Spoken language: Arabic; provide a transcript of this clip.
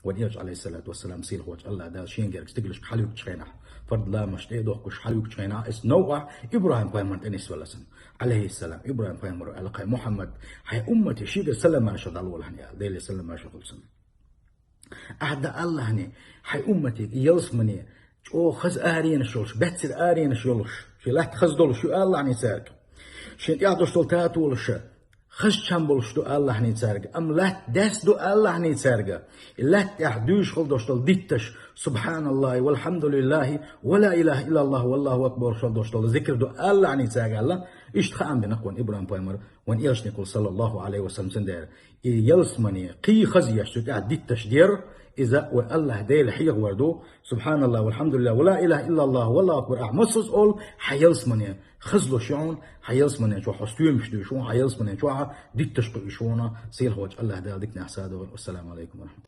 وديج عليه الصلاة والسلام سيل هو الله دا شين جرك تقلش حليوك تشينا فرد لا مش تيدوه كش حليوك تشينا اس نوع إبراهيم قيمت أنيس ولسن عليه السلام إبراهيم قيمر على محمد هاي أمتي شيء سلم ما شاء الله والهنيا ديل سلم ما شاء الله أحد الله هني هاي أمتي يلسمني أو خز آرين شولش بتر آرين شولش شو لا تخز دولش شو الله هني سارك شين يعطوش تلتات ولش خش شامبولش دو الله هني سارك أم لا دس دو الله هني سارك لا تحدوش خل دوش تل ديتش سبحان الله والحمد لله ولا إله إلا الله والله أكبر شل دوش تل ذكر دو الله هني سارك الله اشتخام بنقون إبراهيم بايمر وان إيش نقول صلى الله عليه وسلم سندير يلسمني قي خزي يشتو قاعد ديتش دير إذا والله ديل حيغ وردو سبحان الله والحمد لله ولا إله إلا الله والله أكبر أحمصص أول حيلسمني خزلو شون حيلسمني شو حستوي مشتو شون حيلسمني شو ديتش قي شونا سيل هوج الله ديل ديك نحساده والسلام عليكم ورحمة الله.